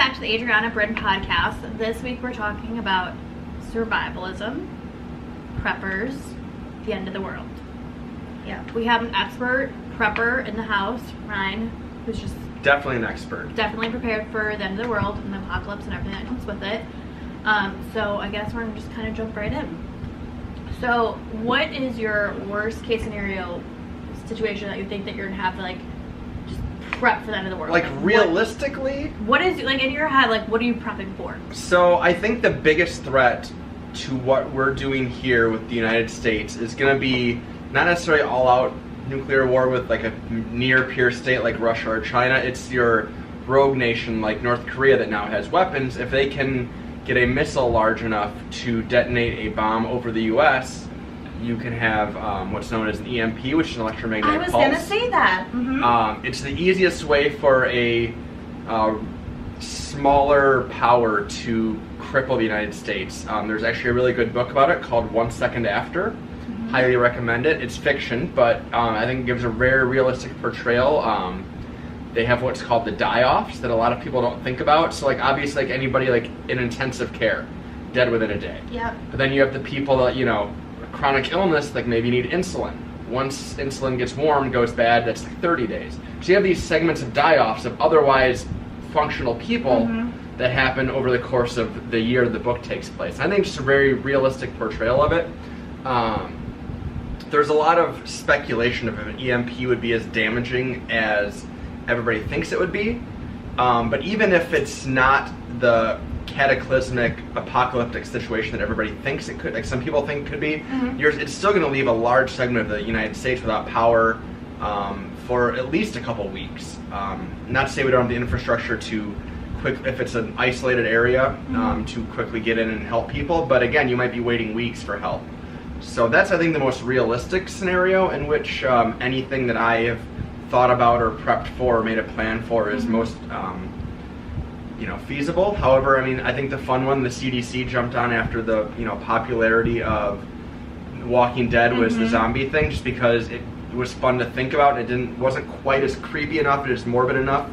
back to the Adriana Brin Podcast. This week we're talking about survivalism, preppers, the end of the world. Yeah. We have an expert prepper in the house, Ryan, who's just definitely an expert. Definitely prepared for the end of the world and the apocalypse and everything that comes with it. So I guess we're going to just kind of jump right in. So what is your worst case scenario situation that you think that you're going to have to, like, just prep for the end of the world? Like realistically? What is, like, in your head, like, what are you prepping for? So I think the biggest threat to what we're doing here with the United States is going to be not necessarily all-out nuclear war with, like, a near-peer state like Russia or China. It's your rogue nation like North Korea that now has weapons. If they can get a missile large enough to detonate a bomb over the U.S., you can have what's known as an EMP, which is an electromagnetic pulse. I was going to say that. Mm-hmm. It's the easiest way for a smaller power to cripple the United States. There's actually a really good book about it called 1 Second After. Mm-hmm. Highly recommend it. It's fiction, but I think it gives a very realistic portrayal. They have what's called the die-offs that a lot of people don't think about. So, like, obviously, like anybody like in intensive care, dead within a day. Yep. But then you have the people that, you know, chronic illness, like maybe need insulin. Once insulin gets warm, goes bad, that's like 30 days. So you have these segments of die-offs of otherwise functional people that happen over the course of the year the book takes place. I think it's a very realistic portrayal of it. There's a lot of speculation of if an EMP would be as damaging as everybody thinks it would be. But even if it's not the cataclysmic apocalyptic situation that everybody thinks it could, like some people think it could be, it's still going to leave a large segment of the United States without power for at least a couple weeks. Not to say we don't have the infrastructure to if it's an isolated area, to quickly get in and help people, but again, you might be waiting weeks for help. So that's, I think, the most realistic scenario in which anything that I have thought about or prepped for or made a plan for is most feasible. However, I mean, I think the fun one, the CDC jumped on after the popularity of Walking Dead was the zombie thing, just because it was fun to think about. It wasn't quite as creepy enough, it was morbid enough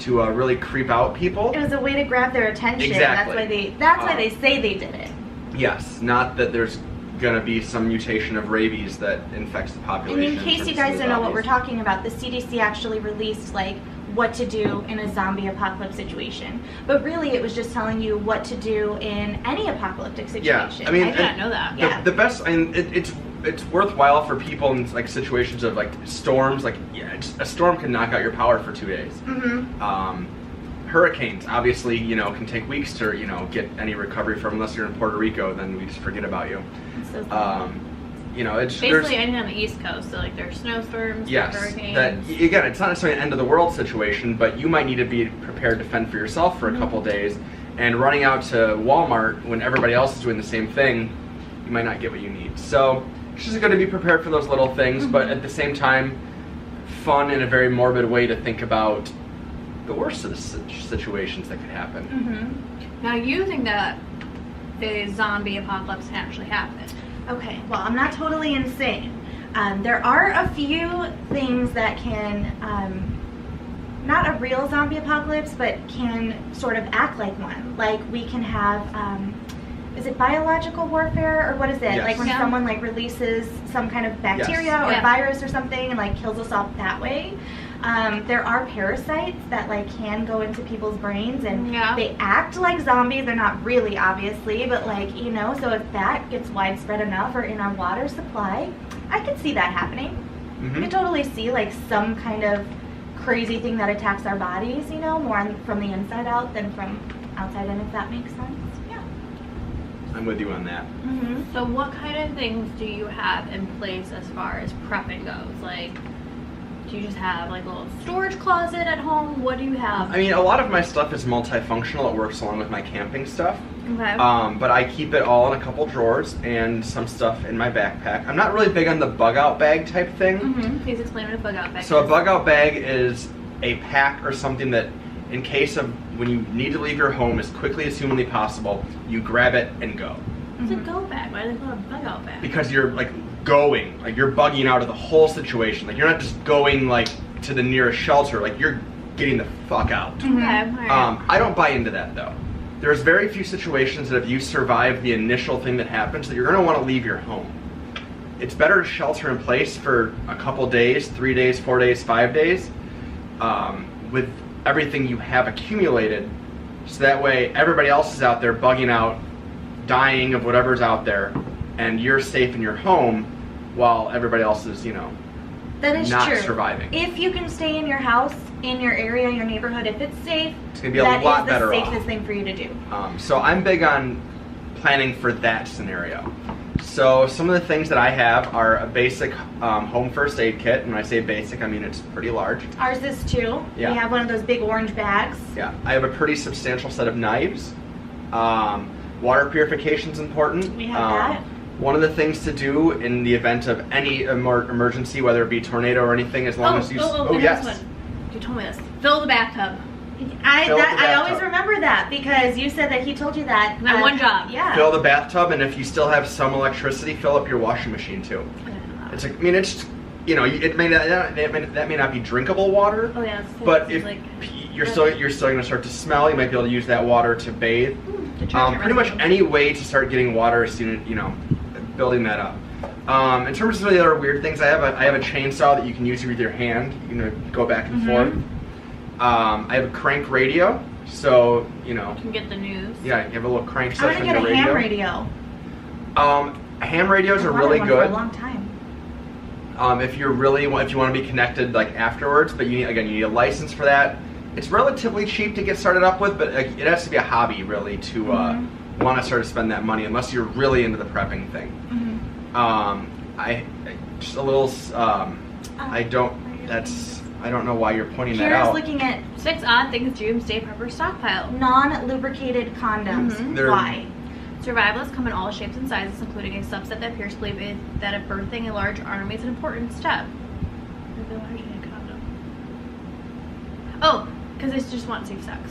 to really creep out people. It was a way to grab their attention. Exactly. That's why they say they did it. Yes, not that there's gonna be some mutation of rabies that infects the population. And in case you guys don't know what we're talking about, the CDC actually released like what to do in a zombie apocalypse situation. But really it was just telling you what to do in any apocalyptic situation. Yeah, I mean, I didn't know that. The best, I mean, it's worthwhile for people in like situations of like storms. Like, a storm can knock out your power for 2 days. Hurricanes, obviously, can take weeks to, get any recovery from. Unless you're in Puerto Rico, then we just forget about you. So it's basically anything on the East Coast. So like there's snowstorms, hurricanes. That again, it's not necessarily an end of the world situation, but you might need to be prepared to fend for yourself for a couple days. And running out to Walmart when everybody else is doing the same thing, you might not get what you need. So it's just good to be prepared for those little things, but at the same time, fun in a very morbid way to think about the worst of the situations that could happen. Now, you think that a zombie apocalypse can actually happen? Okay, well, I'm not totally insane. There are a few things that can, not a real zombie apocalypse, but can sort of act like one. Like we can have, is it biological warfare or what is it? Yes. Like when someone like releases some kind of bacteria or virus or something and like kills us off that way. There are parasites that like can go into people's brains and they act like zombies. They're not really, obviously, but like, so if that gets widespread enough or in our water supply, I could see that happening. I could totally see like some kind of crazy thing that attacks our bodies, more from the inside out than from outside in, if that makes sense. Yeah. I'm with you on that. So what kind of things do you have in place as far as prepping goes? Like, do you just have like a little storage closet at home? What do you have? I mean, a lot of my stuff is multifunctional. It works along with my camping stuff. Okay. But I keep it all in a couple drawers and some stuff in my backpack. I'm not really big on the bug out bag type thing. Please explain what a bug out bag is. So a bug out bag is a pack or something that, in case of when you need to leave your home as quickly as humanly possible, you grab it and go. It's a go bag. Why do they call it a bug out bag? Because you're like you're bugging out of the whole situation. Like you're not just going like to the nearest shelter. Like you're getting the fuck out. Okay. Right. I don't buy into that though. There's very few situations that if you survive the initial thing that happens that you're going to want to leave your home. It's better to shelter in place for a couple days, 3 days, 4 days, 5 days, with everything you have accumulated, so that way everybody else is out there bugging out, dying of whatever's out there, and you're safe in your home while everybody else is, that is not true. surviving. If you can stay in your house, in your area, your neighborhood, if it's safe, it's going to be a lot better off. That is the safest thing for you to do. So I'm big on planning for that scenario. So some of the things that I have are a basic home first aid kit. And when I say basic, I mean it's pretty large. Ours is too. Yeah. We have one of those big orange bags. Yeah, I have a pretty substantial set of knives. Water purification is important. We have that. One of the things to do in the event of any emergency, whether it be tornado or anything, as long as you... Yes. You told me this. Fill the bathtub. I always remember that because you said that he told you that. That one job. Yeah. Fill the bathtub, and if you still have some electricity, fill up your washing machine too. It may not, that may not be drinkable water. Oh yeah. But if you're still going to start to smell, you might be able to use that water to bathe. Pretty much any way to start getting water as soon as building that up. In terms of some of the other weird things, I have a chainsaw that you can use with your hand. You can go back and forth. I have a crank radio, so you can get the news. Yeah, you have a little crank set I'm gonna on your get a radio. ham radio. Ham radios are really good. For a long time. If you want to be connected afterwards, but you need a license for that. It's relatively cheap to get started up with, but it has to be a hobby really to want to start to spend that money, unless you're really into the prepping thing. I don't know why you're pointing that out. Here's looking at 6 odd things doomsday preppers stockpile. Non-lubricated condoms. Why? Survivalists come in all shapes and sizes, including a subset that appears to believe that a birthing a large army is an important step. Oh, because they just want safe sex.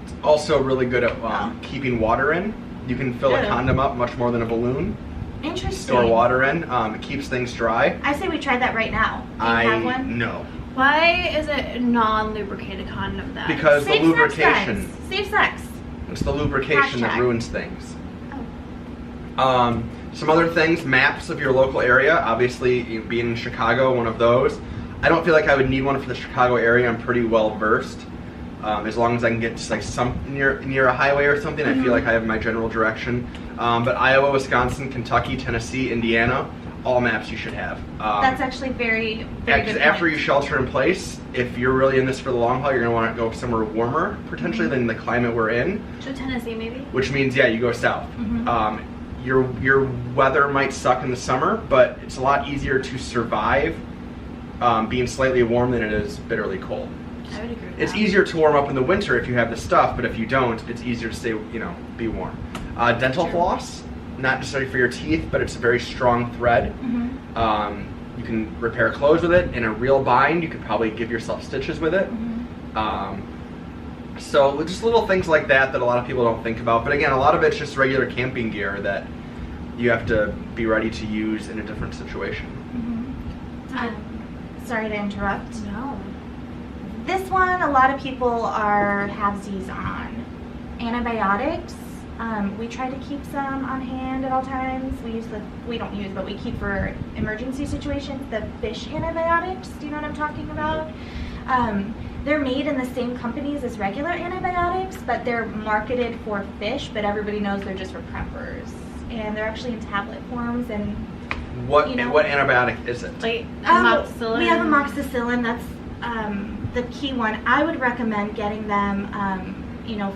It's also really good at keeping water in. You can fill a condom up much more than a balloon. Interesting. Store water in. It keeps things dry. I say we try that right now. Do you have one? No. Why is it a non-lubricated condom then? Because the lubrication. Safe sex. It's the lubrication that ruins things. Oh. Some other things, maps of your local area. Obviously, being in Chicago, one of those. I don't feel like I would need one for the Chicago area. I'm pretty well versed. As long as I can get some near a highway or something, I feel like I have my general direction. But Iowa, Wisconsin, Kentucky, Tennessee, Indiana, all maps you should have. That's actually very, very good. After you shelter in place, if you're really in this for the long haul, you're going to want to go somewhere warmer, potentially, than the climate we're in. So Tennessee, maybe? Which means, you go south. Your weather might suck in the summer, but it's a lot easier to survive being slightly warm than it is bitterly cold. I would agree with It's that. easier to warm up in the winter if you have the stuff, but if you don't, it's easier to stay, be warm. Dental floss, not necessarily for your teeth, but it's a very strong thread. You can repair clothes with it. In a real bind, you could probably give yourself stitches with it. So just little things like that a lot of people don't think about. But again, a lot of it's just regular camping gear that you have to be ready to use in a different situation. Sorry to interrupt. No. This one, a lot of people have these on. Antibiotics. We try to keep some on hand at all times. We keep for emergency situations the fish antibiotics. Do you know what I'm talking about? They're made in the same companies as regular antibiotics, but they're marketed for fish, but everybody knows they're just for preppers. And they're actually in tablet forms. And what antibiotic is it? Like amoxicillin? We have amoxicillin. That's the key one. I would recommend getting them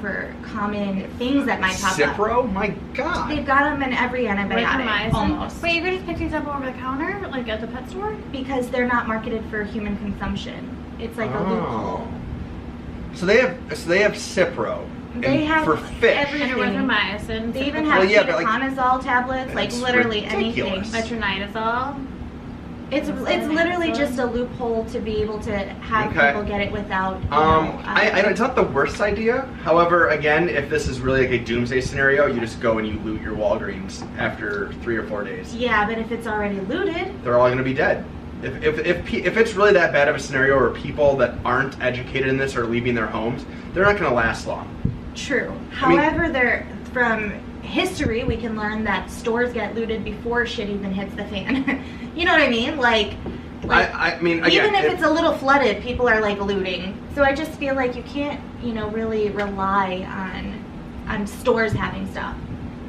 for common things that might pop up. Cipro? My God. They've got them in every antibiotic, almost. Wait, you could just pick these up over the counter, like at the pet store? Because they're not marketed for human consumption. It's like a loophole. So they have Cipro. They have for fish. everything. Erythromycin. They even have ketoconazole tablets, like literally ridiculous. anything. Metronidazole. It's literally just a loophole to be able to have people get it without. It's not the worst idea. However, again, if this is really like a doomsday scenario, you just go and you loot your Walgreens after 3 or 4 days. Yeah, but if it's already looted, they're all going to be dead. If it's really that bad of a scenario where people that aren't educated in this are leaving their homes, they're not going to last long. True. However, from history, we can learn that stores get looted before shit even hits the fan. You know what I mean? I mean, again, even if it's a little flooded, people are like looting. So I just feel like you can't, really rely on stores having stuff.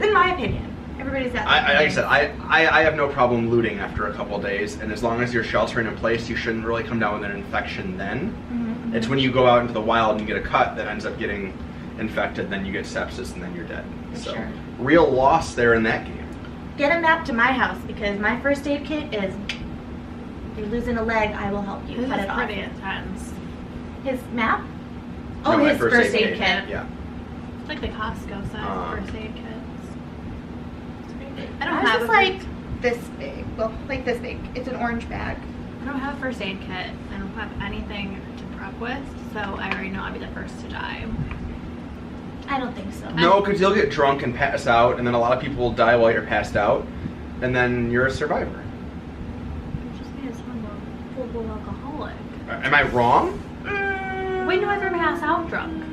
In my opinion. Everybody's got like I said, I have no problem looting after a couple days, and as long as you're sheltering in place, you shouldn't really come down with an infection then. Mm-hmm. It's when you go out into the wild and you get a cut that ends up getting infected, then you get sepsis, and then you're dead. Sure. Real loss there in that game. Get a map to my house, because my first aid kit is, you're losing a leg, I will help you cut it off. Pretty intense. His map? No, his first aid kit. Yeah. It's like the Costco size first aid kits. I don't Ours have is like this big. Well, like this big. It's an orange bag. I don't have a first aid kit. I don't have anything to prep with, so I already know I'll be the first to die. I don't think so. No, because you'll get drunk and pass out, and then a lot of people will die while you're passed out, and then you're a survivor. You just made someone a full-blown alcoholic. Am I wrong? When do I ever pass out drunk?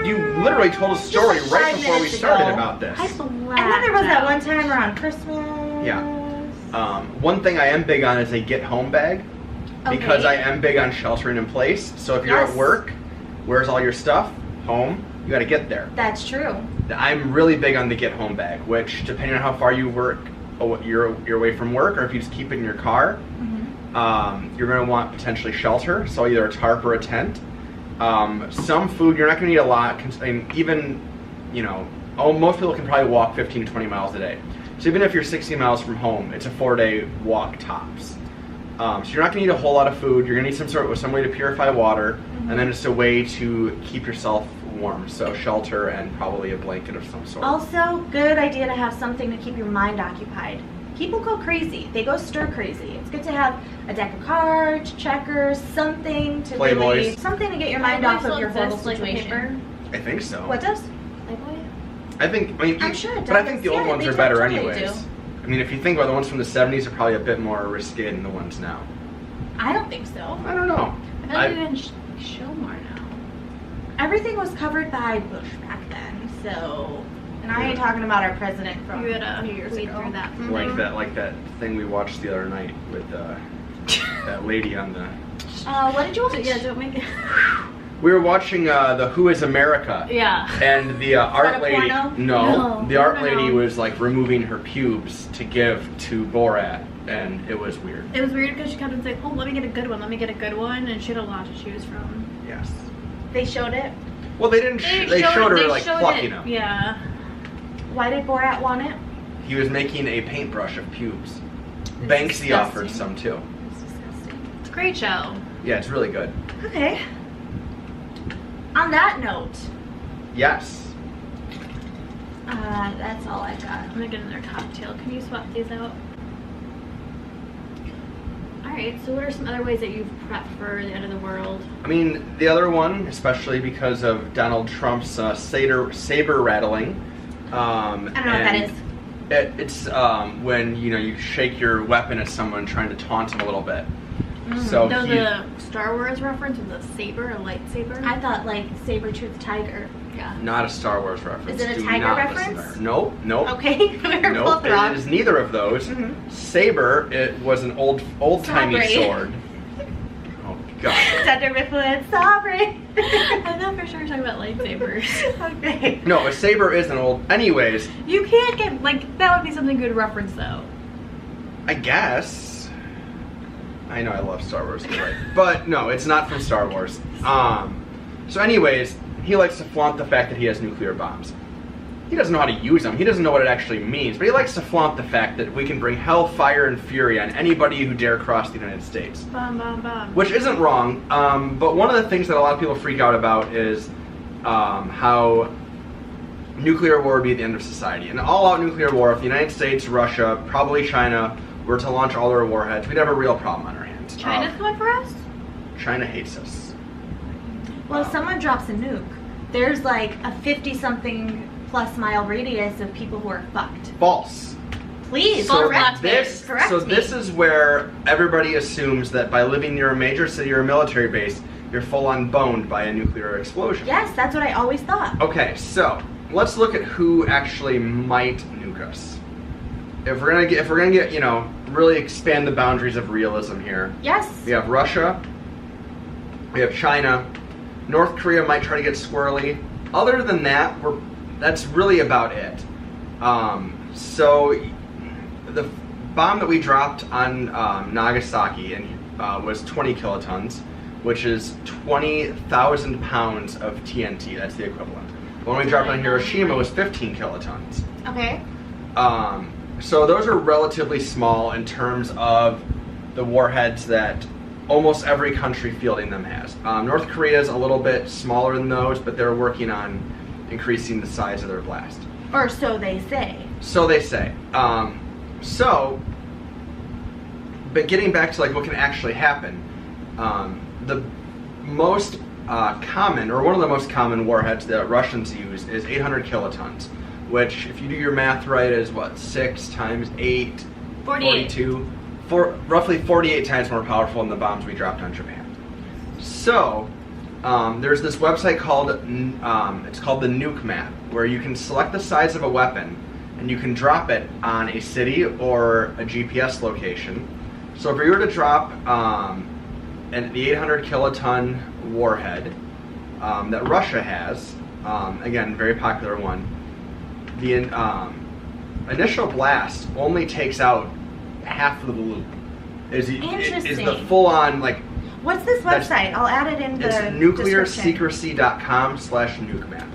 You literally told a story right before we started about this. And then there was that one time around Christmas. Yeah. One thing I am big on is a get home bag, because I am big on sheltering in place. So if you're at work, where's all your stuff? Home. You got to get there. That's true. I'm really big on the get home bag, which depending on how far you work, you're away from work, or if you just keep it in your car, you're going to want potentially shelter. So either a tarp or a tent. Some food, you're not going to need a lot. Even, most people can probably walk 15 to 20 miles a day. So even if you're 60 miles from home, it's a 4-day walk tops. So you're not going to need a whole lot of food. You're going to need some way to purify water, and then just a way to keep yourself warm. So shelter and probably a blanket of some sort. Also, good idea to have something to keep your mind occupied. People go crazy. They go stir crazy. It's good to have a deck of cards, checkers, something to something to get your mind off of your horrible situation. I think so. What does? I'm sure it does. But I think the old ones are better anyways. I mean, if you think about the ones from the 70s, are probably a bit more risque than the ones now. I don't think so. I don't know. I feel like we can show more now. Everything was covered by Bush back then, so... And I ain't talking about our president from a few years ago. Through that. Like that thing we watched the other night with that lady on the... what did you watch? Yeah, don't make it... We were watching the Who is America. Yeah. And the art lady... No. The art lady was like removing her pubes to give to Borat, and it was weird. It was weird because she kept on saying, let me get a good one, and she had a lot to choose from. Yes. They showed it? Well, they didn't. They showed her like plucking them. Yeah. Why did Borat want it? He was making a paintbrush of pubes. Banksy offered some too. It's disgusting. It's a great show. Yeah, it's really good. Okay. On that note. Yes. That's all I've got. I'm gonna get another cocktail. Can you swap these out? Alright, so what are some other ways that you've prepped for the end of the world? I mean, the other one, especially because of Donald Trump's saber rattling. I don't know what that is. It's when you shake your weapon at someone trying to taunt them a little bit. So the Star Wars reference with a saber, a lightsaber? I thought like saber-toothed tiger. Yeah. Not a Star Wars reference. Is it a tiger reference? Nope. Okay, we're both wrong. It is neither of those. Saber, it was an old-timey sword. Oh God. Thunder Mifflin, sorry. I thought for sure you were talking about lightsabers. Okay. No, a saber is an old. Anyways. You can't get that would be something good to reference though. I guess. I know I love Star Wars, you're right. But no, it's not from Star Wars. So anyways, he likes to flaunt the fact that he has nuclear bombs. He doesn't know how to use them. He doesn't know what it actually means. But he likes to flaunt the fact that we can bring hell, fire, and fury on anybody who dare cross the United States. Bum, bum, bum. Which isn't wrong. But one of the things that a lot of people freak out about is how nuclear war would be the end of society. An all-out nuclear war, if the United States, Russia, probably China, were to launch all their warheads, we'd have a real problem on our hands. China's coming for us? China hates us. Well, if someone drops a nuke, there's like a 50-something plus mile radius of people who are fucked. False. Please, correct me. This is where everybody assumes that by living near a major city or a military base, you're full on boned by a nuclear explosion. Yes, that's what I always thought. Okay, so let's look at who actually might nuke us. If we're gonna get, really expand the boundaries of realism here. Yes. We have Russia. We have China. North Korea might try to get squirrely. Other than that, that's really about it. So the bomb that we dropped on Nagasaki was 20 kilotons, which is 20,000 pounds of TNT. That's the equivalent. The one we dropped on Hiroshima was 15 kilotons. Okay. So those are relatively small in terms of the warheads that almost every country fielding them has. North Korea is a little bit smaller than those, but they're working on increasing the size of their blast. Or so they say. So they say. But getting back to what can actually happen, the most common, or one of the most common warheads that Russians use is 800 kilotons, which, if you do your math right, is 6 times 8? 42. Roughly 48 times more powerful than the bombs we dropped on Japan. So, there's this website called, it's called the Nuke Map, where you can select the size of a weapon, and you can drop it on a city or a GPS location. So if you were to drop the 800 kiloton warhead that Russia has, again, very popular one, the initial blast only takes out half of the loop. Is the full-on, What's this website? I'll add it in the It's nuclearsecrecy.com/nukemap.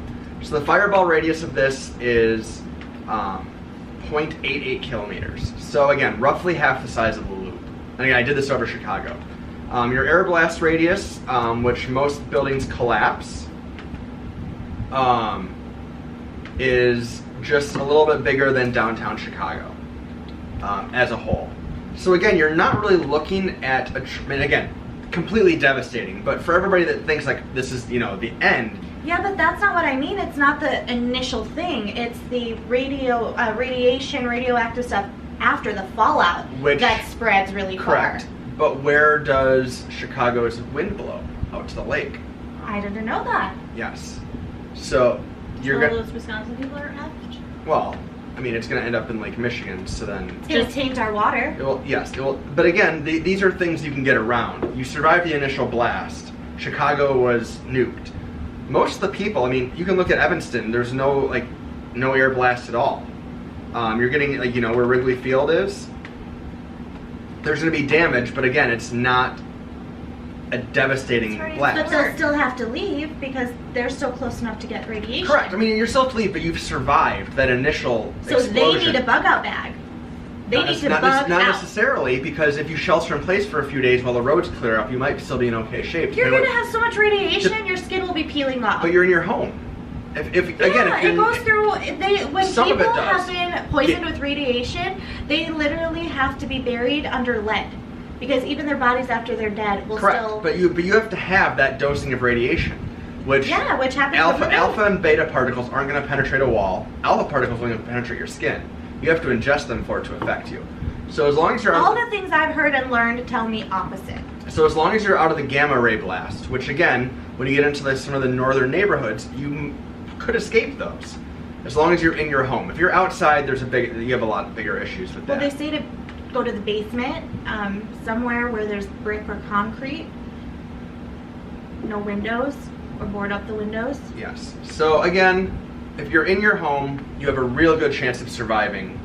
So the fireball radius of this is 0.88 kilometers. So again, roughly half the size of the loop. And again, I did this over Chicago. Your air blast radius, which most buildings collapse, is just a little bit bigger than downtown Chicago as a whole. So again, you're not really looking at again, completely devastating. But for everybody that thinks this is the end. Yeah, but that's not what I mean. It's not the initial thing. It's the radiation, radioactive stuff after the fallout that spreads really far. Correct. But where does Chicago's wind blow? Out to the lake. I didn't know that. Yes. So you're all those Wisconsin people are effed? Well, I mean, it's going to end up in Lake Michigan, so then... It's going to taint our water. Yes. But again, these are things you can get around. You survived the initial blast. Chicago was nuked. Most of the people, I mean, you can look at Evanston. There's no air blast at all. You're getting, where Wrigley Field is. There's going to be damage, but again, it's not a devastating blast. But they'll still have to leave because they're still close enough to get radiation. Correct. I mean, you're still to leave, but you've survived that initial explosion. So they need a bug-out bag. They need to bug out. Not necessarily, because if you shelter in place for a few days while the roads clear up, you might still be in okay shape. You're going to have so much radiation, your skin will be peeling off. But you're in your home. If it goes through. When people have been poisoned with radiation, they literally have to be buried under lead, because even their bodies after they're dead will still. But you have to have that dosing of radiation, which happens. Alpha and beta particles aren't going to penetrate a wall. Alpha particles are going to penetrate your skin. You have to ingest them for it to affect you. So as long as you're all the things I've heard and learned tell me opposite. So as long as you're out of the gamma ray blast, which again, when you get into some of the northern neighborhoods, you could escape those, as long as you're in your home. If you're outside, you have a lot bigger issues with that. Well, they say to go to the basement, somewhere where there's brick or concrete, no windows, or board up the windows. Yes. So again, if you're in your home, you have a real good chance of surviving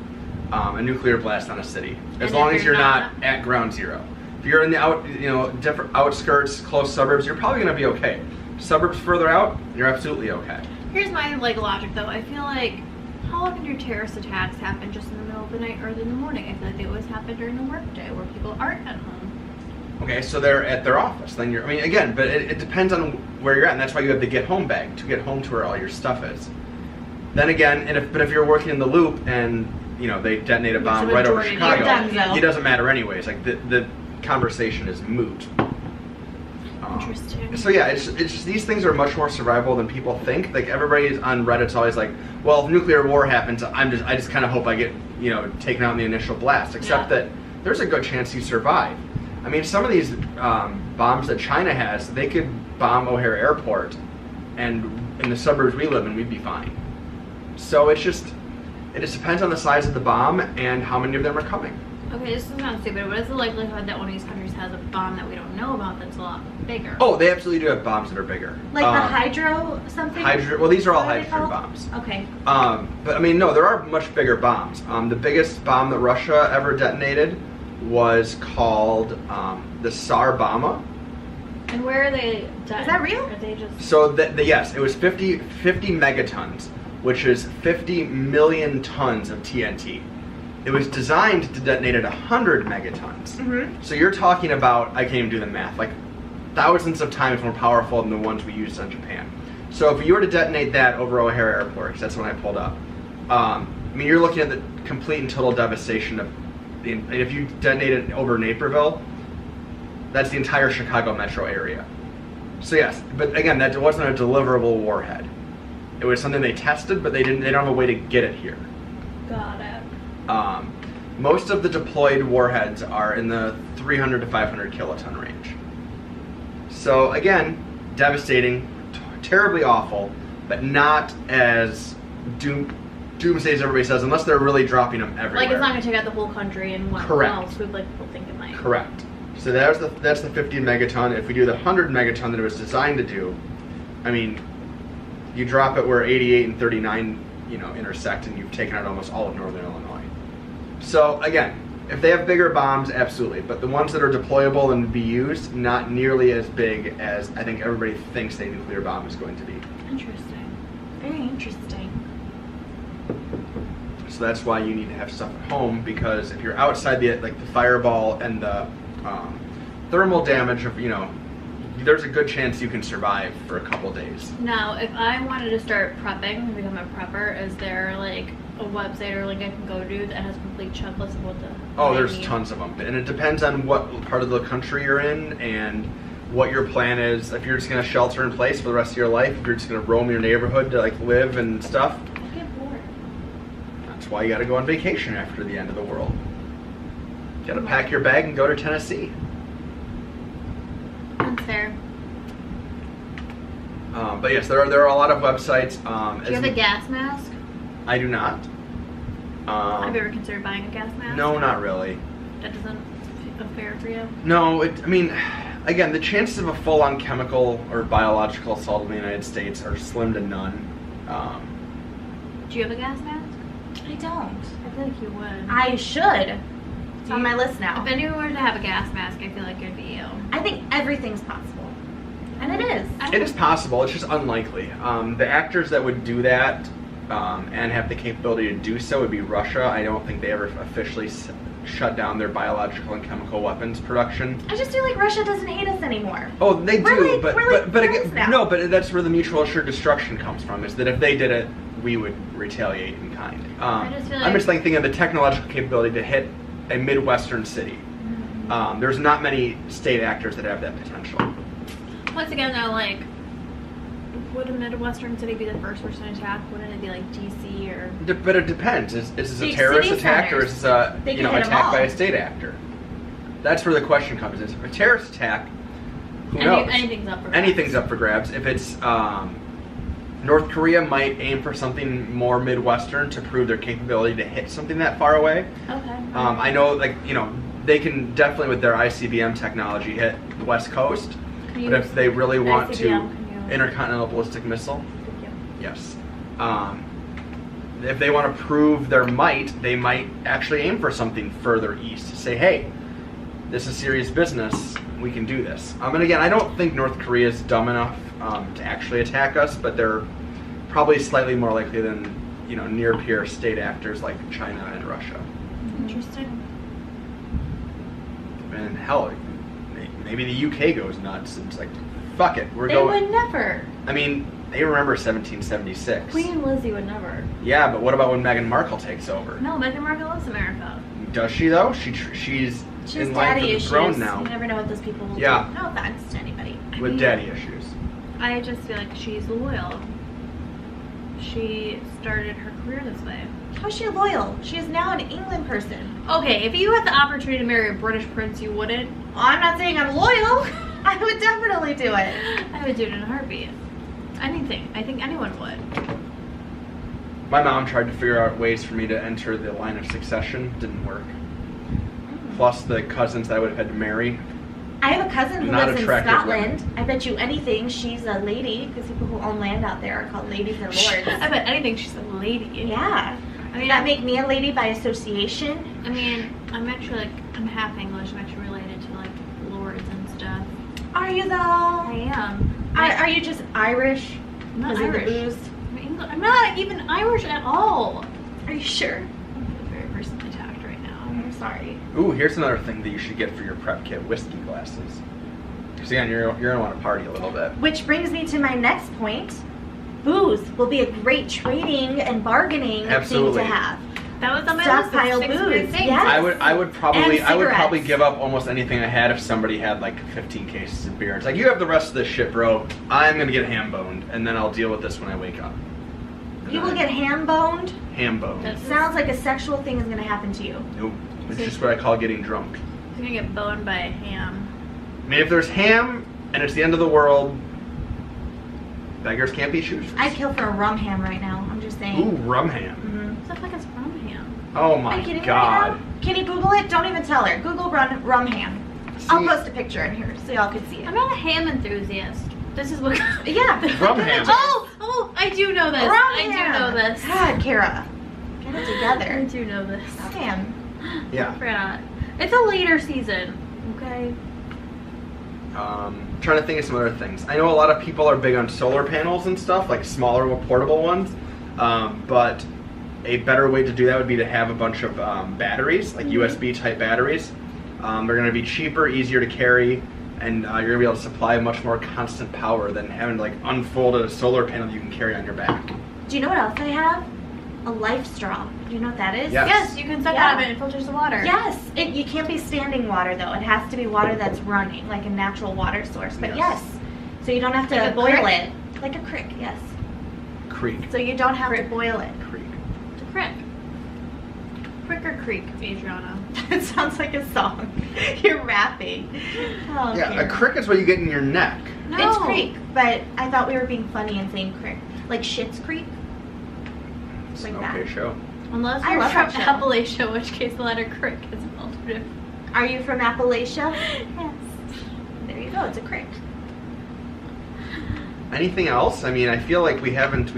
a nuclear blast on a city, as long as you're not at ground zero. If you're in the different outskirts, close suburbs, you're probably going to be okay. Suburbs further out, you're absolutely okay. Here's my logic though. I feel like, how often do terrorist attacks happen just in the middle of the night, early in the morning? I feel like they always happen during the workday where people aren't at home. Okay, so they're at their office. Then again, but it depends on where you're at, and that's why you have the get home bag to get home to where all your stuff is. Then again, if you're working in the loop and they detonate a bomb right over Chicago, it doesn't matter anyways. The conversation is moot. Interesting. So yeah, it's just, these things are much more survivable than people think. Like everybody's on Reddit's always like, well, if nuclear war happens, I just kind of hope I get taken out in the initial blast. Except that there's a good chance you survive. I mean, some of these bombs that China has, they could bomb O'Hare Airport, and in the suburbs we live in, we'd be fine. So it just depends on the size of the bomb and how many of them are coming. Okay, this is not stupid. What is the likelihood that one of these countries has a bomb that we don't know about that's a lot bigger? Oh, they absolutely do have bombs that are bigger. Like the hydro something? Well, these are all hydrogen bombs. Okay. But I mean, no, there are much bigger bombs. The biggest bomb that Russia ever detonated was called the Tsar Bomba. And where are they done? Is that real? Are they just... So yes, it was 50 megatons, which is 50 million tons of TNT. It was designed to detonate at 100 megatons. Mm-hmm. So you're talking about, I can't even do the math, like thousands of times more powerful than the ones we used on Japan. So if you were to detonate that over O'Hare Airport, because that's when I pulled up, I mean, you're looking at the complete and total devastation of if you detonate it over Naperville, that's the entire Chicago metro area. So yes, but again, that wasn't a deliverable warhead. It was something they tested, but they don't have a way to get it here. Got it. Most of the deployed warheads are in the 300 to 500 kiloton range. So again, devastating, terribly awful, but not as doomsday as everybody says, unless they're really dropping them everywhere. Like it's not going to take out the whole country and what else would like people think it might. Correct. So that's the 50 megaton. If we do the 100 megaton that it was designed to do, I mean, you drop it where 88 and 39 intersect, and you've taken out almost all of northern Illinois. So again, if they have bigger bombs, absolutely, but the ones that are deployable and be used, not nearly as big as I think everybody thinks a nuclear bomb is going to be. Interesting. Very interesting. So that's why you need to have stuff at home, because if you're outside the fireball and the thermal damage of there's a good chance you can survive for a couple days. Now, if I wanted to start prepping and become a prepper, is there like a website or link I can go to that has a complete checklist of what there's tons of them, and it depends on what part of the country you're in and what your plan is. If you're just going to shelter in place for the rest of your life, if you're just going to roam your neighborhood to live and stuff, I get bored. That's why you got to go on vacation after the end of the world. You got to pack your bag and go to Tennessee. That's fair. But yes, there are a lot of websites. Do you have a gas mask? I do not. Have you ever considered buying a gas mask? No, not really. That doesn't feel fair for you? No, I mean, again, the chances of a full-on chemical or biological assault in the United States are slim to none. Do you have a gas mask? I don't. I feel like you would. I should. It's on my list now. If anyone were to have a gas mask, I feel like it'd be you. I think everything's possible. And it is. It is possible. It's just unlikely. The actors that would do that and have the capability to do so would be Russia. I don't think they ever officially shut down their biological and chemical weapons production. I just feel like Russia doesn't hate us anymore. Oh, they do, but again, now. No, but that's where the mutual assured destruction comes from. Is that if they did it, we would retaliate in kind. I'm just thinking of the technological capability to hit a Midwestern city. Mm-hmm. There's not many state actors that have that potential. Once again, though, would a Midwestern city be the first person attacked? Wouldn't it be like DC or? But it depends. Is this a terrorist attack or is this a attack by a state actor? That's where the question comes. Is a terrorist attack? Who knows? Anything's up for grabs. Anything's up for grabs. If it's North Korea might aim for something more Midwestern to prove their capability to hit something that far away. Okay. I know, they can definitely with their ICBM technology hit the West Coast. But if they really want to, intercontinental ballistic missile. Yes. If they want to prove their might, they might actually aim for something further east to say, hey, this is serious business. We can do this. And again, I don't think North Korea is dumb enough to actually attack us, but they're probably slightly more likely than near peer state actors like China and Russia. Interesting. And hell, maybe the UK goes nuts and it's like, fuck it, They would never. I mean, they remember 1776. Queen Lizzie would never. Yeah, but what about when Meghan Markle takes over? No, Meghan Markle loves America. Does she though? She's in line for the throne now. You never know what those people will do. Yeah. No offense to anybody. I with daddy issues. I just feel like she's loyal. She started her career this way. How's she loyal? She is now an England person. Okay, if you had the opportunity to marry a British prince, you wouldn't? Well, I'm not saying I'm loyal. I would definitely do it. I would do it in a heartbeat. Anything. I think anyone would. My mom tried to figure out ways for me to enter the line of succession. Didn't work. Plus the cousins that I would have had to marry. I have a cousin who lives in Scotland. Women. I bet you anything she's a lady, because people who own land out there are called ladies and lords. I bet anything she's a lady. Yeah. I mean, that make me a lady by association? I mean, I'm half English. I'm actually related to, like, lords and stuff. Are you, though? I am. Are you just Irish? I'm not Irish. I'm not even Irish at all. Are you sure? I'm very personally attacked right now. I'm sorry. Ooh, here's another thing that you should get for your prep kit: whiskey glasses. Because again, you're gonna want to party a little bit. Which brings me to my next point. Booze will be a great trading and bargaining thing to have. That was on my stockpile list of 6 booze. things. Yes. I would probably give up almost anything I had if somebody had like 15 cases of beer. It's like, you have the rest of this shit, bro. I'm gonna get ham boned, and then I'll deal with this when I wake up. You will get ham boned? Ham boned. That sounds like a sexual thing is gonna happen to you. Nope. It's just what I call getting drunk. You're gonna get boned by a ham. I mean, if there's ham and it's the end of the world, beggars can't be choosers. I'd kill for a rum ham right now. I'm just saying. Ooh, rum ham. What the fuck is rum ham? Oh my god. Right, can you Google it? Don't even tell her. Google rum ham. See, I'll post a picture in here so y'all can see it. I'm not a ham enthusiast. This is what. Yeah. Rum ham. Oh, I do know this. I do know this. God, Kara. Get it together. I do know this. Ham. Yeah. I forgot. It's a later season. Okay. Trying to think of some other things. I know a lot of people are big on solar panels and stuff, like smaller, more portable ones. But a better way to do that would be to have a bunch of batteries, like USB type batteries. They're going to be cheaper, easier to carry, and you're going to be able to supply much more constant power than having to like unfold a solar panel you can carry on your back. Do you know what else I have? A life straw. Do you know what that is? Yes, you can suck out of it and it filters the water. Yes. You can't be standing water though. It has to be water that's running, like a natural water source. But yes. So you don't have to like boil it. Like a crick, yes. Creek. So you don't have to boil it. Creek. It's a crick. Crick or creek, Adriana? It sounds like a song. You're rapping. Oh, yeah, a crick is what you get in your neck. No. It's creek, but I thought we were being funny and saying crick. Like Schitt's Creek. It's like an okay that. show. Unless I you're love from that show. Appalachia, in which case the letter crick is an alternative. Are you from Appalachia? Yes. There you go. It's a crick. Anything else? I mean, I feel like we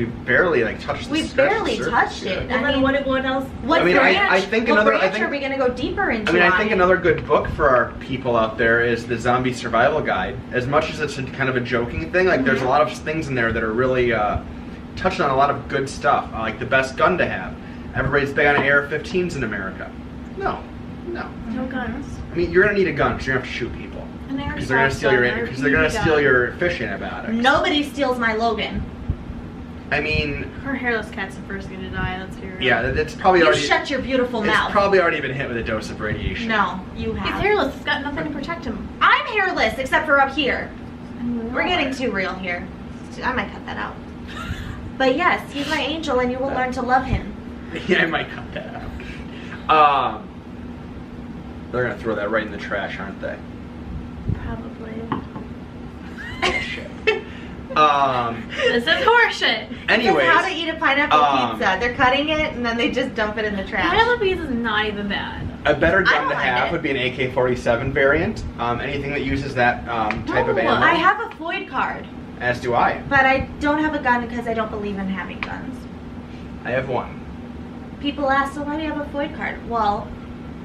barely like touched the We barely touched it. And then what else? What I mean, branch? I think what another. branch I think are we gonna go deeper into? I mean, I think another good book for our people out there is the Zombie Survival Guide. As much as it's kind of a joking thing, like there's a lot of things in there that are really touching on a lot of good stuff, like the best gun to have. Everybody's big on AR-15s in America. No. No guns. I mean, you're gonna need a gun because you're gonna have to shoot people. Because they're gonna steal your fish antibiotics. Nobody steals my Logan. I mean, Her hairless cat's the first thing to die. Let's hear it. yeah, it's probably You already. shut your beautiful mouth. It's probably already been hit with a dose of radiation. No, you have. He's hairless. It's got nothing to protect him. I'm hairless except for up here. We're getting too real here. I might cut that out. But yes, he's my angel, and you will learn to love him. Yeah, I might cut that out. They're gonna throw that right in the trash, aren't they? Probably. Bullshit. This is horseshit. Anyways, That's how to eat a pineapple pizza. They're cutting it and then they just dump it in the trash. Pineapple pizza is not even bad. a better I gun don't to mind have it. would be an AK-47 variant. Anything that uses that type of ammo. I have a Floyd card, As do I. but I don't have a gun because I don't believe in having guns. I have one. People ask, so why do you have a Floyd card? Well,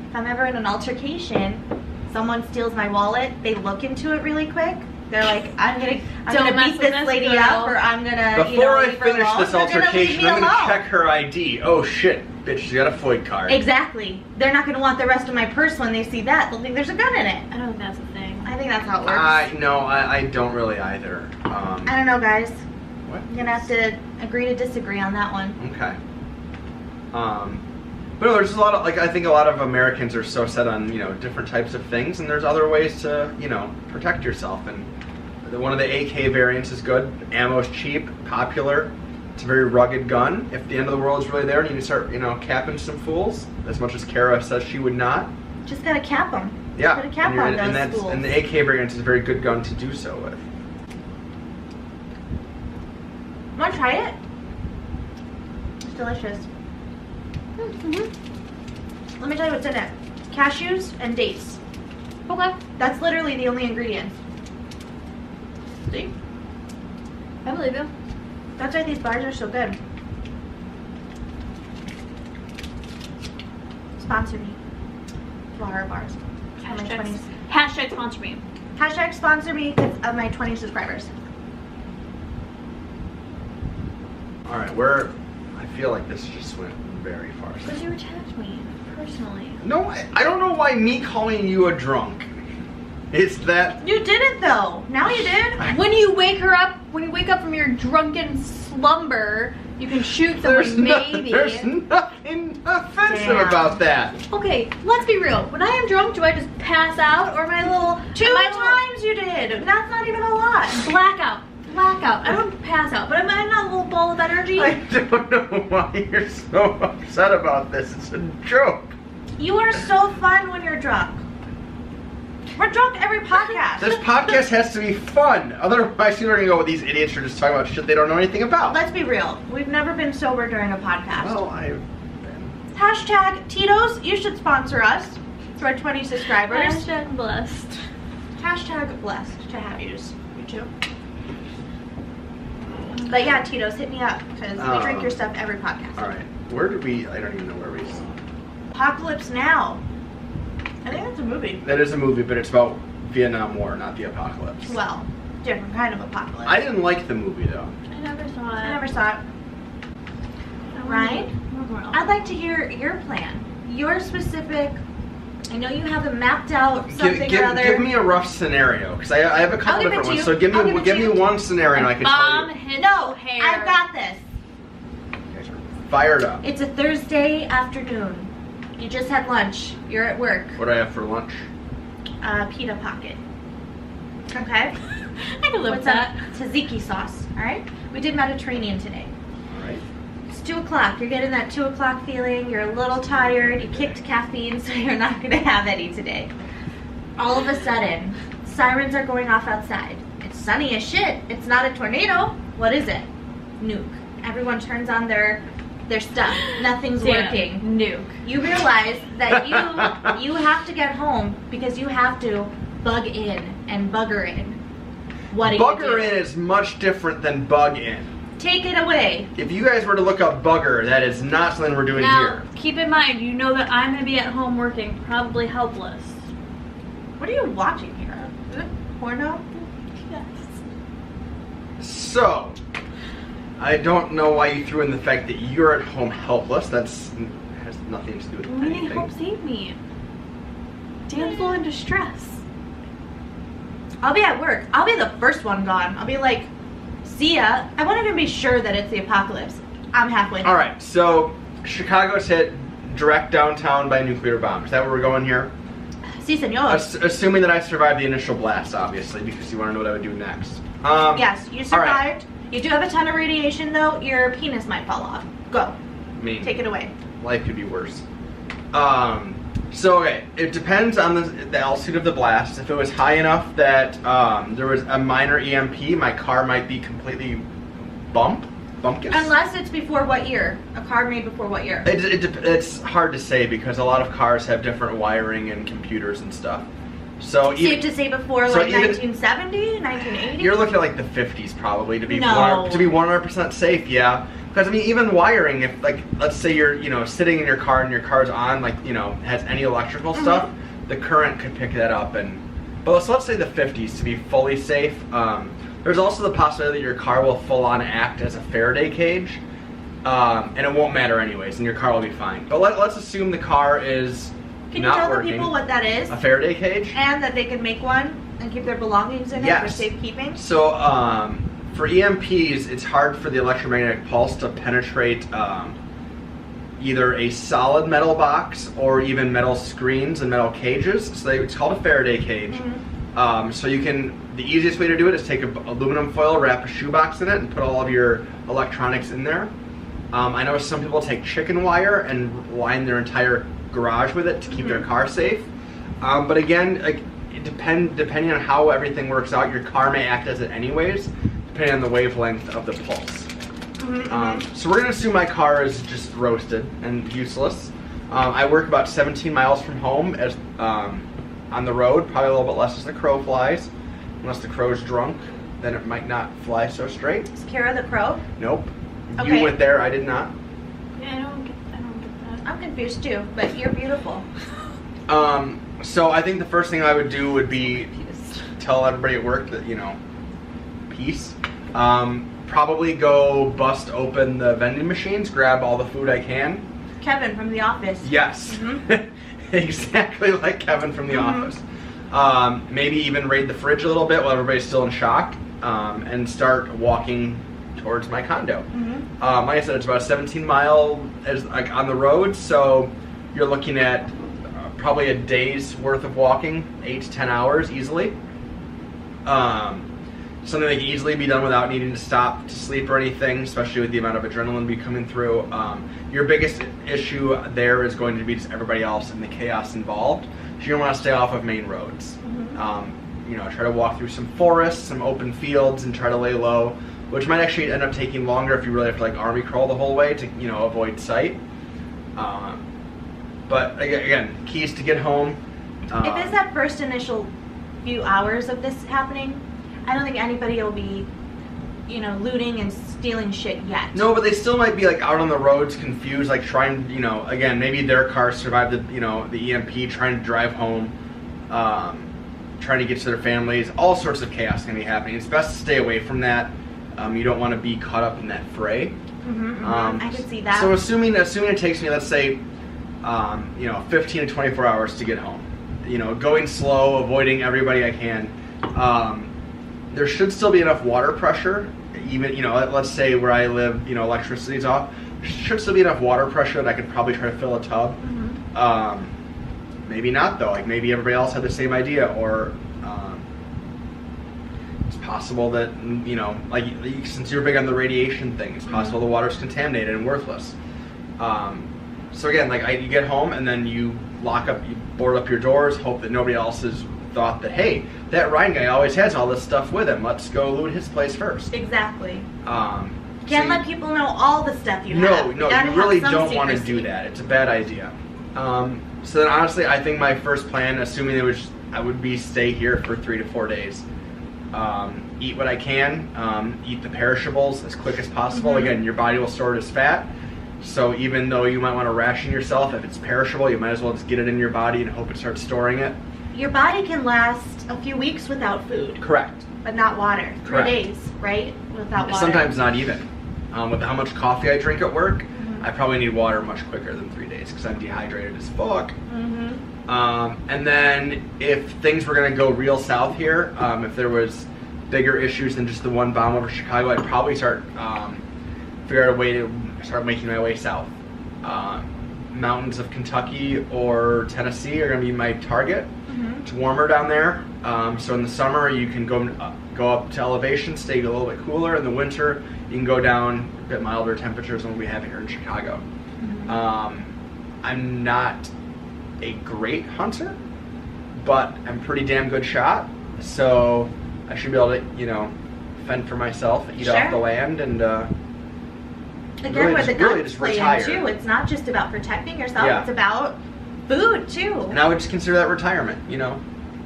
if I'm ever in an altercation, someone steals my wallet, they look into it really quick. They're like, I'm gonna mess beat with this this lady girl. up, or I'm gonna, Before I leave her finish alone. this They're gonna leave altercation, me I'm gonna alone. check her ID. Oh shit, bitch, she's got a Floyd card. Exactly. They're not gonna want the rest of my purse when they see that. They'll think there's a gun in it. I don't think that's a thing. I think that's how it works. No, I don't really either. I don't know, guys. What? I'm gonna have to agree to disagree on that one. Okay. But no, there's a lot of, I think a lot of Americans are so set on, different types of things, and there's other ways to, protect yourself, and One of the AK variants is good. Ammo's cheap, popular. It's a very rugged gun. If the end of the world is really there and you start, capping some fools, as much as Kara says she would not. Just gotta cap them. Yeah. Put a cap on those fools. And the AK variant is a very good gun to do so with. Want to try it? It's delicious. Mm-hmm. Let me tell you what's in it. Cashews and dates. Okay. That's literally the only ingredients. See? I believe you. That's why these bars are so good. Sponsor me. Flower bars. Hashtag sponsor me. Hashtag sponsor me because of my 20 subscribers. Alright, I feel like this just went very far. Because you attacked me personally. No, I don't know why me calling you a drunk. It's that... You didn't though. Now you did. When you wake up from your drunken slumber, you can shoot someone maybe. There's nothing offensive about that. Okay, let's be real. When I am drunk, do I just pass out or am I a little... Two times you did. That's not even a lot. Blackout. I don't pass out, but am I not a little ball of energy? I don't know why you're so upset about this. It's a joke. You are so fun when you're drunk. We're drunk every podcast. This podcast has to be fun. Otherwise, you're going to go, these idiots are just talking about shit they don't know anything about. Let's be real. We've never been sober during a podcast. Well, I've been. Hashtag Tito's, you should sponsor us for our 20 subscribers. Hashtag blessed. Hashtag blessed to have yous. You too. But yeah, Tito's, hit me up because we drink your stuff every podcast. Alright. Where did we... I don't even know where we... Apocalypse Now. I think that's a movie. That is a movie, but it's about Vietnam War, not the apocalypse. Well, different kind of apocalypse. I didn't like the movie, though. I never saw it. I never saw it. Right? I'd like to hear your plan. Your specific... I know you have it mapped out, something or other. Give me a rough scenario, because I have a couple different ones. So give me one scenario and I can tell you. No, I've got this. You guys are fired up. It's a Thursday afternoon. You just had lunch. You're at work. What do I have for lunch? Pita pocket. Okay? I can live with that. Tzatziki sauce. Alright? We did Mediterranean today. Alright. It's 2 o'clock. You're getting that 2 o'clock feeling. You're a little tired. You kicked caffeine, so you're not going to have any today. All of a sudden, sirens are going off outside. It's sunny as shit. It's not a tornado. What is it? Nuke. Everyone turns on their stuff. Nothing's working. Nuke. You realize that you have to get home because you have to bug in and bugger in. What do you do? Bugger in is much different than bug in. Take it away. If you guys were to look up bugger, that is not something we're doing here. Keep in mind, you know that I'm going to be at home working, probably helpless. What are you watching here? Is it porno? Yes. So, I don't know why you threw in the fact that you're at home helpless. Has nothing to do with We need anything. help save me. Damsel in distress. I'll be at work. I'll be the first one gone. I'll be like, see ya. I won't even be sure that it's the apocalypse. I'm halfway there. Alright, so Chicago's hit direct downtown by a nuclear bomb. Is that where we're going here? Si, senor. Assuming that I survived the initial blast, obviously, because you want to know what I would do next. Yes, you survived. Right. You do have a ton of radiation, though. Your penis might fall off. Go. Take it away. Life could be worse. So, okay, it depends on the altitude of the blast. If it was high enough that there was a minor EMP, my car might be completely bumpkus. Unless it's before what year? A car made before what year? It's hard to say because a lot of cars have different wiring and computers and stuff. So safe to say before like 1970, 1980? You're looking at like the 50s probably to be 100% safe, yeah. Because I mean, even wiring, if like let's say you're sitting in your car and your car's on, like has any electrical stuff, the current could pick that up. But so let's say the 50s to be fully safe. There's also the possibility that your car will full on act as a Faraday cage, and it won't matter anyways, and your car will be fine. But let's assume the car is Can not you tell working. the people what that is? A Faraday cage? And that they can make one and keep their belongings in it for safekeeping? So for EMPs, it's hard for the electromagnetic pulse to penetrate either a solid metal box or even metal screens and metal cages. So it's called a Faraday cage. So the easiest way to do it is take aluminum foil, wrap a shoebox in it, and put all of your electronics in there. I know some people take chicken wire and line their entire garage with it to keep their car safe. But again, depending on how everything works out, your car may act as it anyways, depending on the wavelength of the pulse. So we're going to assume my car is just roasted and useless. I work about 17 miles from home on the road, probably a little bit less as the crow flies. Unless the crow's drunk, then it might not fly so straight. Is Kara the crow? Nope. Okay. You went there, I did not. Yeah, I don't get that. I'm confused too, but you're beautiful. So I think the first thing I would do would be tell everybody at work that, peace. Probably go bust open the vending machines, grab all the food I can. Kevin from The Office. Yes. Exactly like Kevin from The Office. Maybe even raid the fridge a little bit while everybody's still in shock, and start walking towards my condo. Like I said, it's about 17 mile on the road, so you're looking at probably a day's worth of walking, 8 to 10 hours easily. Something that can easily be done without needing to stop to sleep or anything, especially with the amount of adrenaline be coming through. Your biggest issue there is going to be just everybody else and the chaos involved. So you don't want to stay off of main roads. Try to walk through some forests, some open fields, and try to lay low, which might actually end up taking longer if you really have to army crawl the whole way to avoid sight. But again, keys to get home. If it's that first initial few hours of this happening, I don't think anybody will be, looting and stealing shit yet. No, but they still might be out on the roads, confused, trying, again, maybe their car survived the EMP, trying to drive home, trying to get to their families. All sorts of chaos can be happening. It's best to stay away from that. You don't want to be caught up in that fray. I can see that. So assuming it takes me, let's say, 15 to 24 hours to get home. Going slow, avoiding everybody I can. There should still be enough water pressure, even, let's say where I live, electricity's off. There should still be enough water pressure that I could probably try to fill a tub. Maybe not though, maybe everybody else had the same idea, or it's possible that, since you're big on the radiation thing, it's possible the water's contaminated and worthless. So again, you get home and then you board up your doors, hope that nobody else has thought that, hey, that Ryan guy always has all this stuff with him. Let's go loot his place first. Exactly. Can't let people know all the stuff you have. No, you really don't want to do that. It's a bad idea. So then honestly, I think my first plan, assuming I would be stay here for 3 to 4 days. Eat what I can, eat the perishables as quick as possible. Again, your body will store it as fat. So even though you might want to ration yourself, if it's perishable, you might as well just get it in your body and hope it starts storing it. Your body can last a few weeks without food. Correct. But not water. Correct. 3 days, right? Without water. Sometimes not even. With how much coffee I drink at work, I probably need water much quicker than 3 days because I'm dehydrated as fuck. And then if things were going to go real south here, if there was bigger issues than just the one bomb over Chicago, I'd probably figure out a way to start making my way south. Mountains of Kentucky or Tennessee are going to be my target. It's warmer down there, so in the summer you can go up to elevation, stay a little bit cooler. In the winter you can go down a bit milder temperatures than we have here in Chicago. I'm not a great hunter, but I'm a pretty damn good shot, so I should be able to fend for myself, eat off the land, and again, really where the guns play retire. in too. It's not just about protecting yourself. Yeah. It's about food too. And I would just consider that retirement.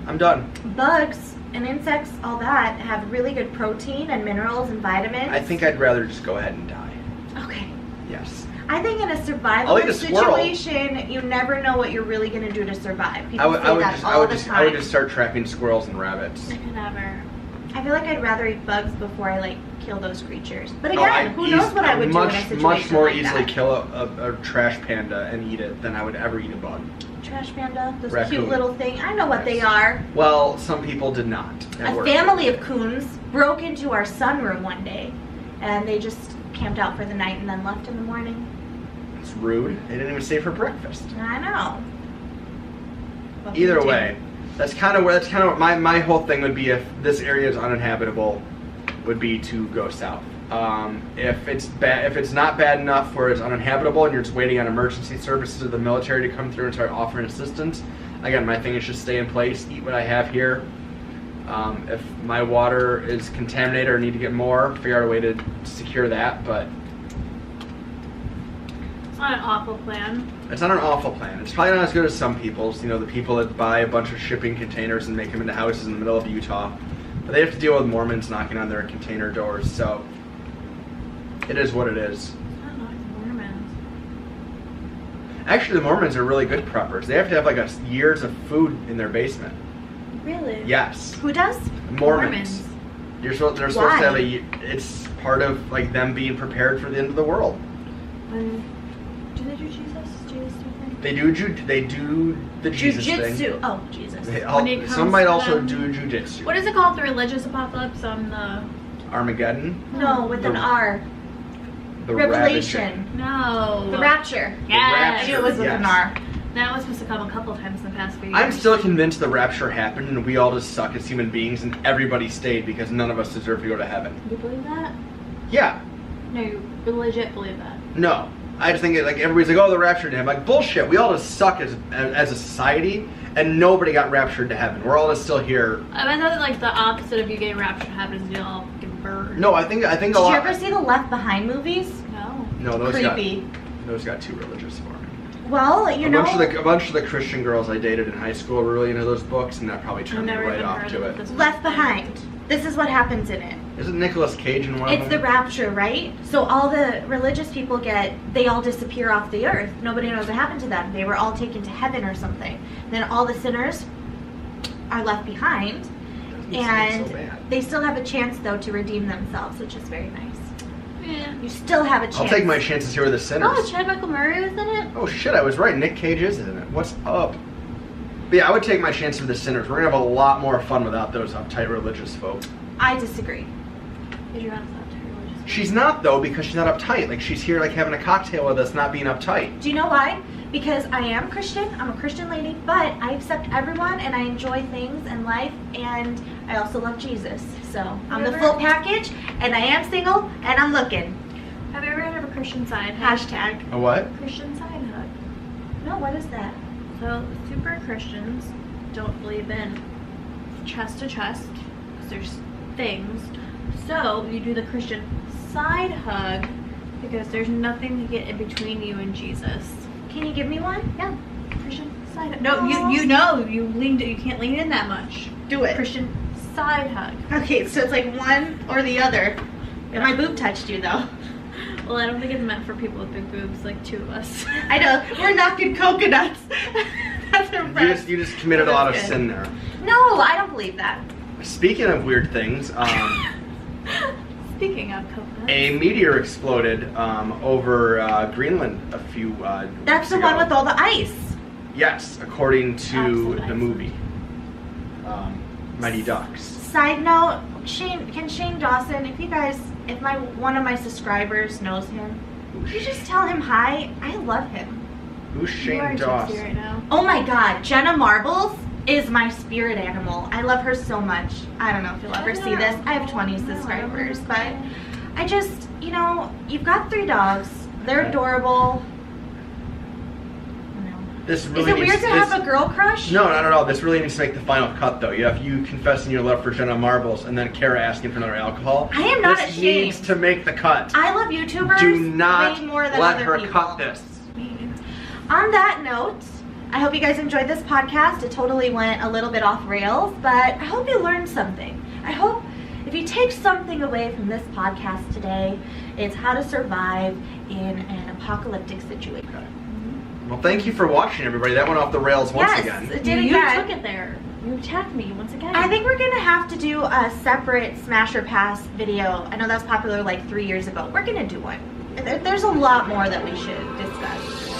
I'm done. Bugs and insects, all that, have really good protein and minerals and vitamins. I think I'd rather just go ahead and die. Okay. Yes. I think in a survival situation, you never know what you're really going to do to survive. People say that all the time. I would just start trapping squirrels and rabbits. I could never. I feel like I'd rather eat bugs before I kill those creatures. But again, who knows what I would do in a situation much more like easily that. kill a trash panda and eat it than I would ever eat a bug. Trash panda, those Raccoon. cute little things. I know what they are. Well, some people did not. A family of coons broke into our sunroom one day, and they just camped out for the night and then left in the morning. It's rude. They didn't even stay for breakfast. I know. What Either can you way, That's kind of what my whole thing would be if this area is uninhabitable, would be to go south. If it's not bad enough where it's uninhabitable and you're just waiting on emergency services of the military to come through and start offering assistance, again, my thing is just stay in place, eat what I have here. If my water is contaminated or need to get more, figure out a way to secure that, but it's not an awful plan. It's not an awful plan. It's probably not as good as some people's, the people that buy a bunch of shipping containers and make them into houses in the middle of Utah. But they have to deal with Mormons knocking on their container doors, so it is what it is. It's not Mormons. Actually, the Mormons are really good preppers. They have to have years of food in their basement. Really? Yes. Who does? Mormons. They're supposed to have it's part of them being prepared for the end of the world. Do they do Jesus? They do the Jesus Jiu-jitsu. thing. Oh, Jesus. Some might also do jujitsu. What is it called? The religious apocalypse on the Armageddon? No, with an R. The Revelation. No. The Rapture. Yes. I knew it was with an R. That was supposed to come a couple times in the past few years. I'm still convinced the rapture happened and we all just suck as human beings and everybody stayed because none of us deserve to go to heaven. You believe that? Yeah. No, you legit believe that. No. I just think everybody's like, oh, the rapture to heaven. Bullshit. We all just suck as a society and nobody got raptured to heaven. We're all just still here. I thought the opposite of you getting raptured to heaven is you all fucking burned. No, I think a lot. Did you ever see the Left Behind movies? No. No, Creepy. Those got too religious for me. Well, a bunch of the Christian girls I dated in high school were really into those books, and that probably turned me right off to it. Left Behind. This is what happens in it. Isn't Nicolas Cage in one of them? It's the rapture, right? So all the religious people they all disappear off the earth. Nobody knows what happened to them. They were all taken to heaven or something. And then all the sinners are left behind, and they still have a chance though to redeem themselves, which is very nice. Yeah. You still have a chance. I'll take my chances here with the sinners. Oh, Chad Michael Murray was in it? Oh shit, I was right. Nick Cage is in it. What's up? But yeah, I would take my chances with the sinners. We're gonna have a lot more fun without those uptight religious folk. I disagree. Adriana's not uptight religious. She's not though, because she's not uptight. She's here having a cocktail with us, not being uptight. Do you know why? Because I am Christian, I'm a Christian lady, but I accept everyone and I enjoy things in life, and I also love Jesus. So I'm the full package, and I am single, and I'm looking. Have you ever heard of a Christian side hug? Hashtag. A what? Christian side hug. No, what is that? So super Christians don't believe in chest to chest because there's things. So you do the Christian side hug because there's nothing to get in between you and Jesus. Can you give me one? Yeah. Christian side hug. No, you can't lean in that much. Do it. Christian side hug. Okay, so it's one or the other. Yeah. My boob touched you though. Well, I don't think it's meant for people with big boobs like two of us. I know. We're knocking coconuts. That's impressive. You just committed a lot of sin there. No, I don't believe that. Speaking of weird things, Speaking of coconuts, a meteor exploded over Greenland a few That's the ago. one with all the ice. Yes, according to the movie Mighty Ducks. Side note, Shane Dawson, if one of my subscribers knows him, you just tell him hi. I love him. Who's Shane Dawson? right now. Oh my God, Jenna Marbles is my spirit animal. I love her so much. I don't know if you'll ever see this. I have 20 subscribers, but I just, you've got 3 dogs. They're adorable. This really is it weird to have a girl crush? No, not at all. This really needs to make the final cut, though. You have you confessing your love for Jenna Marbles and then Kara asking for another alcohol. I am not ashamed. ashamed. This needs to make the cut. I love YouTubers Do not way more than let other her people. cut this. On that note, I hope you guys enjoyed this podcast. It totally went a little bit off rails, but I hope you learned something. I hope if you take something away from this podcast today, it's how to survive in an apocalyptic situation. Okay. Well, thank you for watching, everybody. That went off the rails once again. Yes, it did You again. took it there. You attacked me once again. I think we're going to have to do a separate Smash or Pass video. I know that was popular 3 years ago. We're going to do one. There's a lot more that we should discuss.